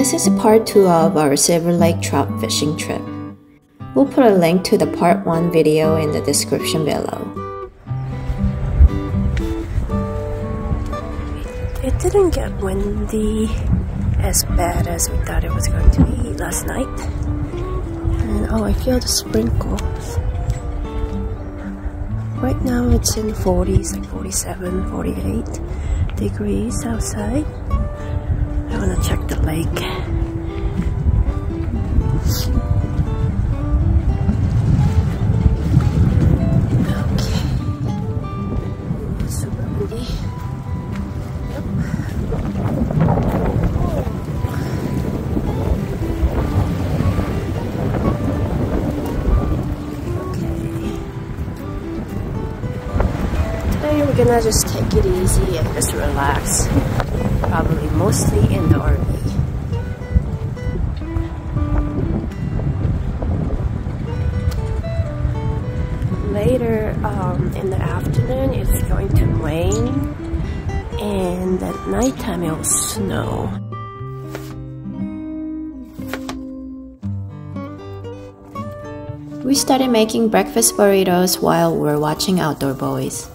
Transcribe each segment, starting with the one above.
This is part 2 of our Silver Lake trout fishing trip. We'll put a link to the part 1 video in the description below. It didn't get windy as bad as we thought it was going to be last night. And oh, I feel the sprinkles. Right now it's in 40s, like 47, 48 degrees outside. I want to check the lake. We're gonna just take it easy and just relax. Probably mostly in the RV. Later in the afternoon it's going to rain, and at nighttime it will snow. We started making breakfast burritos while we're watching Outdoor Boys.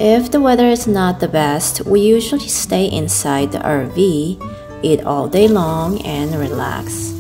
If the weather is not the best, we usually stay inside the RV, eat all day long, and relax.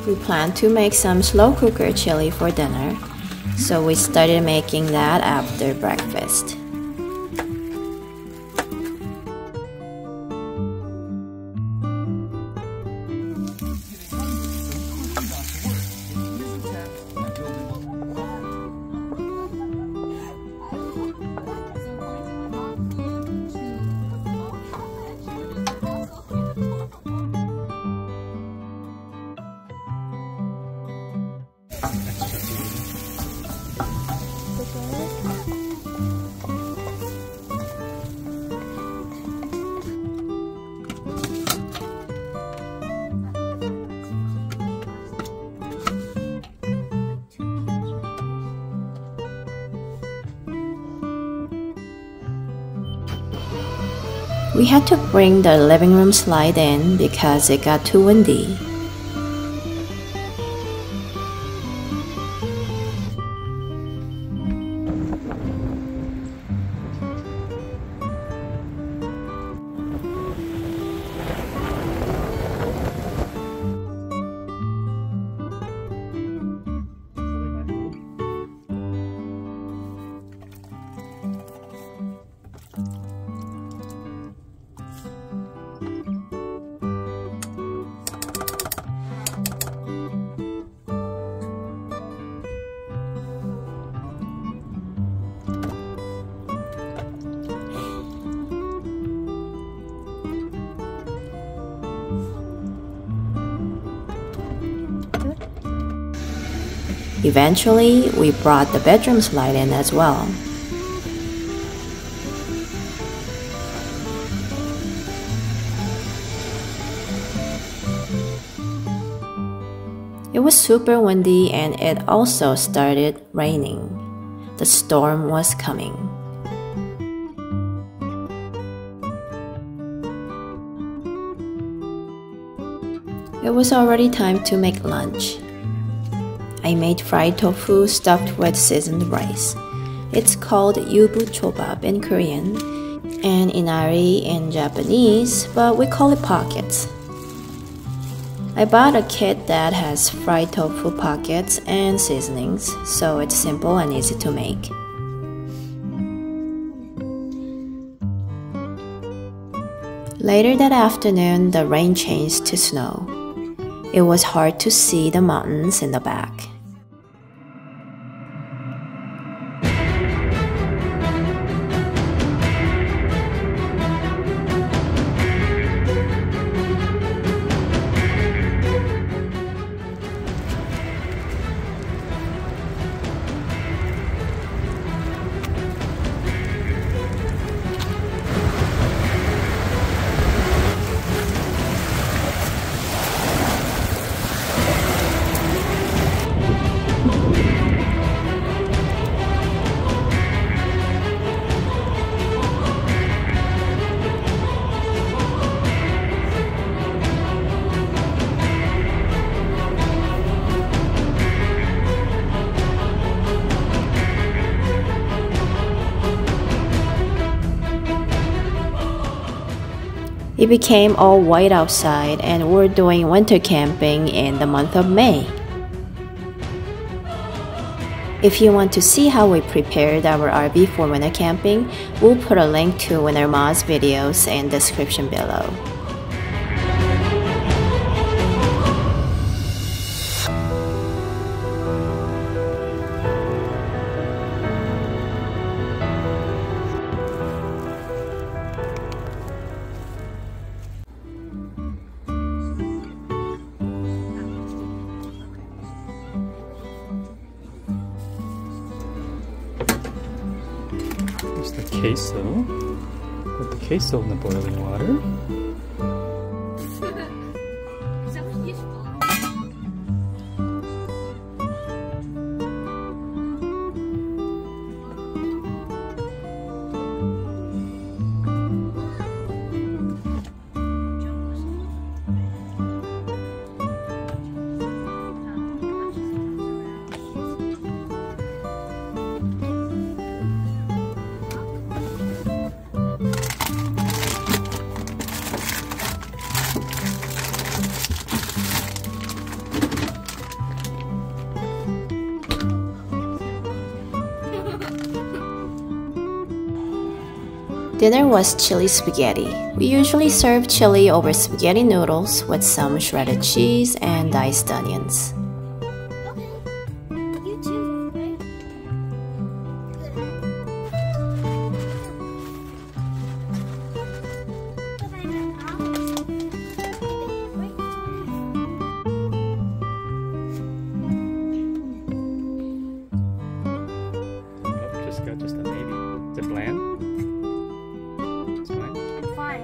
We plan to make some slow cooker chili for dinner, so we started making that after breakfast. We had to bring the living room slide in because it got too windy. Eventually, we brought the bedroom slide in as well. It was super windy and it also started raining. The storm was coming. It was already time to make lunch. I made fried tofu stuffed with seasoned rice. It's called yubuchobap in Korean and inari in Japanese, but we call it pockets. I bought a kit that has fried tofu pockets and seasonings, so it's simple and easy to make. Later that afternoon, the rain changed to snow. It was hard to see the mountains in the back. It became all white outside and we're doing winter camping in the month of May. If you want to see how we prepared our RV for winter camping, we'll put a link to Winter Moz videos in the description below. Here's the queso. Put the queso in the boiling water. Dinner was chili spaghetti. We usually serve chili over spaghetti noodles with some shredded cheese and diced onions. Just a maybe. Is it bland? It's fine. It's fine.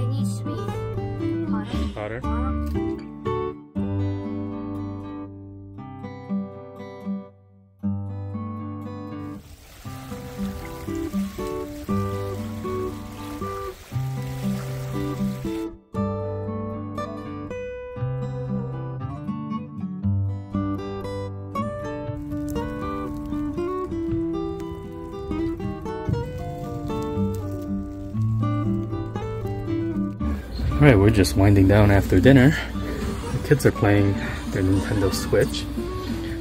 It needs to be hotter. Alright, we're just winding down after dinner. The kids are playing their Nintendo Switch.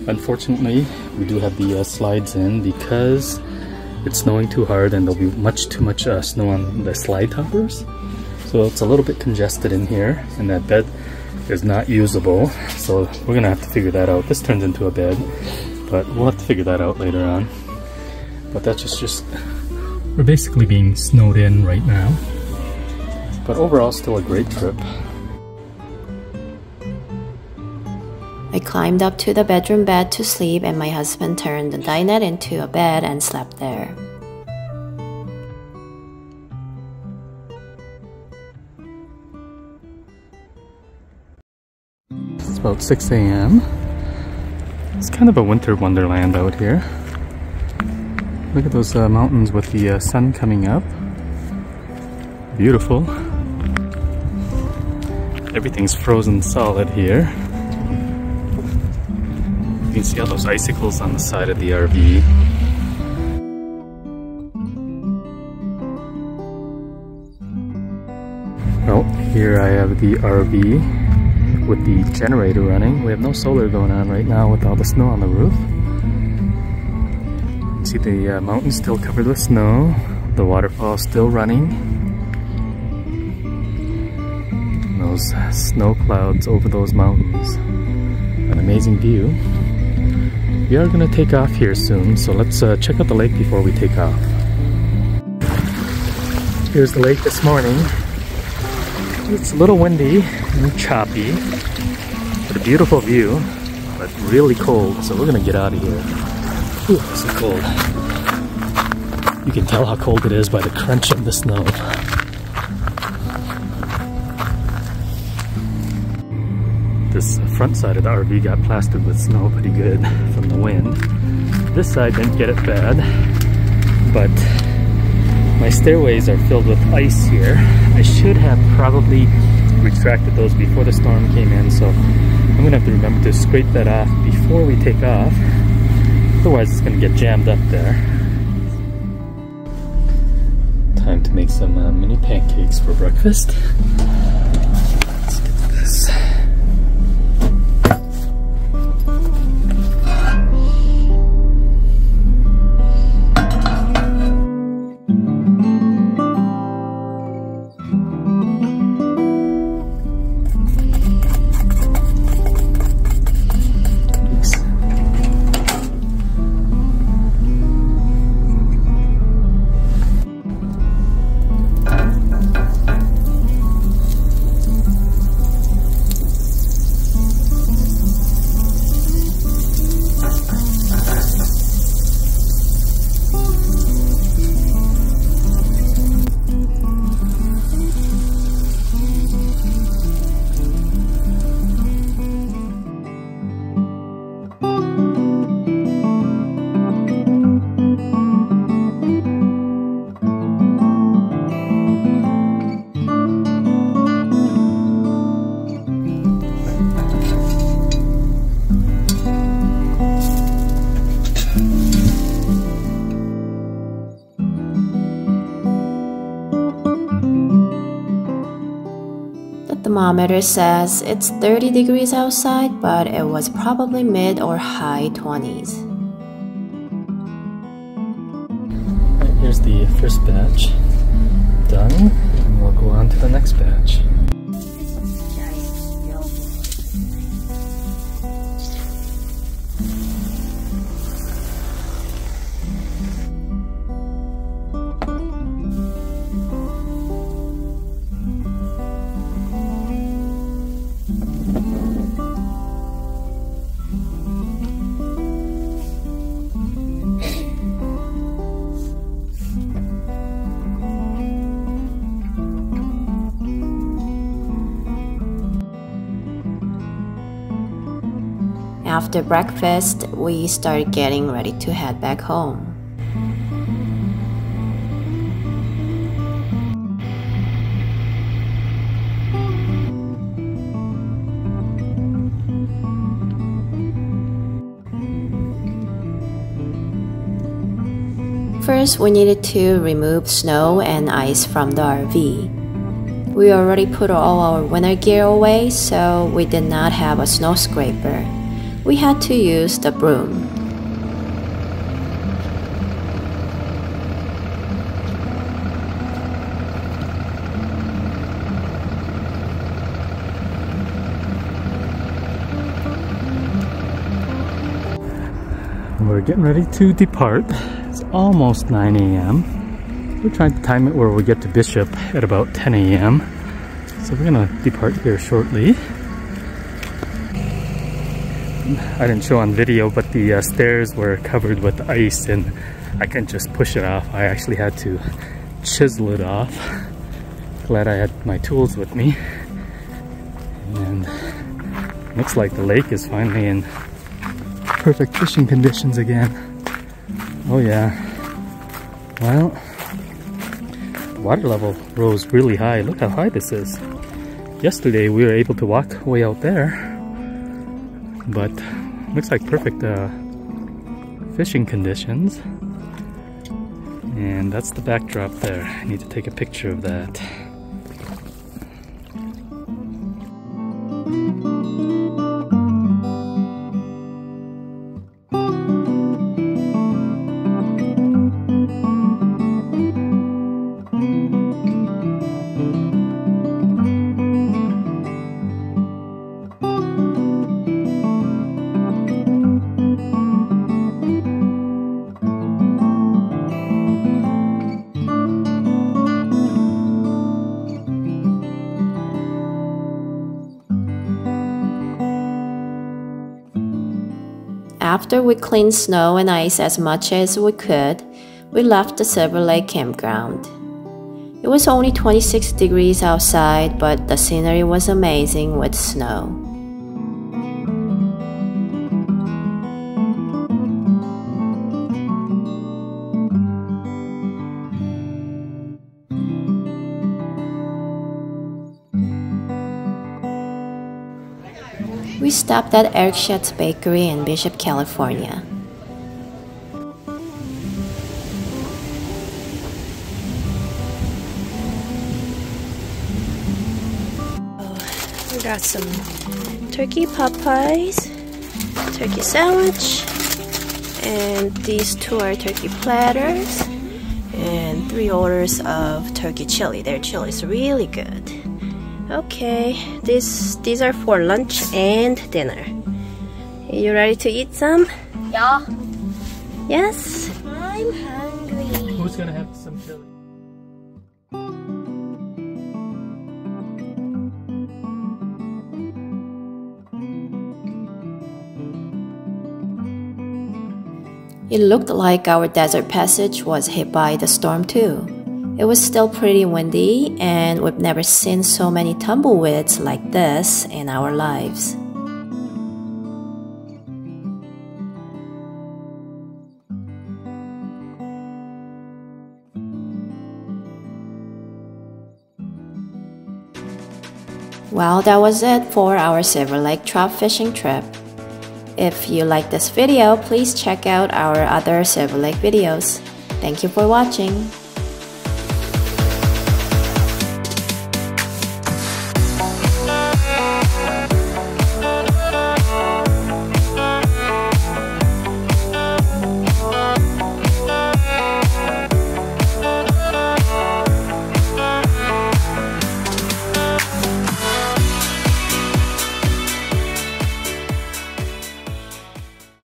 Unfortunately, we do have the slides in because it's snowing too hard and there'll be much too much snow on the slide toppers. So it's a little bit congested in here and that bed is not usable. So we're gonna have to figure that out. This turns into a bed, but we'll have to figure that out later on. But that's just we're basically being snowed in right now. But overall, still a great trip. I climbed up to the bedroom bed to sleep, and my husband turned the dinette into a bed and slept there. It's about 6 a.m. It's kind of a winter wonderland out here. Look at those mountains with the sun coming up. Beautiful. Everything's frozen solid here. You can see all those icicles on the side of the RV. Well, here I have the RV with the generator running. We have no solar going on right now with all the snow on the roof. See the mountains still covered with snow. The waterfall still running. And those snow clouds over those mountains. An amazing view. We are going to take off here soon, so let's check out the lake before we take off. Here's the lake this morning. It's a little windy and choppy, but a beautiful view, but really cold, so we're going to get out of here. Ooh, it's so cold. You can tell how cold it is by the crunch of the snow. This front side of the RV got plastered with snow pretty good from the wind. This side didn't get it bad, but my stairways are filled with ice here. I should have probably retracted those before the storm came in, so I'm gonna have to remember to scrape that off before we take off. Otherwise it's gonna get jammed up there. Time to make some mini pancakes for breakfast. Let's get this. The thermometer says it's 30 degrees outside, but it was probably mid or high 20s. Right, here's the first batch done, and we'll go on to the next batch. After breakfast, we started getting ready to head back home. First, we needed to remove snow and ice from the RV. We already put all our winter gear away, so we did not have a snow scraper. We had to use the broom. We're getting ready to depart. It's almost 9 a.m. We're trying to time it where we get to Bishop at about 10 a.m. So we're gonna depart here shortly. I didn't show on video, but the stairs were covered with ice and I couldn't just push it off. I actually had to chisel it off. Glad I had my tools with me. And looks like the lake is finally in perfect fishing conditions again. Oh yeah. Well, water level rose really high. Look how high this is. Yesterday we were able to walk way out there, but looks like perfect fishing conditions. And that's the backdrop there. I need to take a picture of that. After we cleaned snow and ice as much as we could, we left the Silver Lake campground. It was only 26 degrees outside, but the scenery was amazing with snow. We stopped at Eric Schatz's Bakery in Bishop, California. We got some turkey pot pies, turkey sandwich, and these two are turkey platters, and 3 orders of turkey chili. Their chili is really good. Okay, these are for lunch and dinner. You ready to eat some? Yeah. Yes? I'm hungry. Who's gonna have some chili? It looked like our desert passage was hit by the storm too. It was still pretty windy, and we've never seen so many tumbleweeds like this in our lives. Well, that was it for our Silver Lake trout fishing trip. If you like this video, please check out our other Silver Lake videos. Thank you for watching.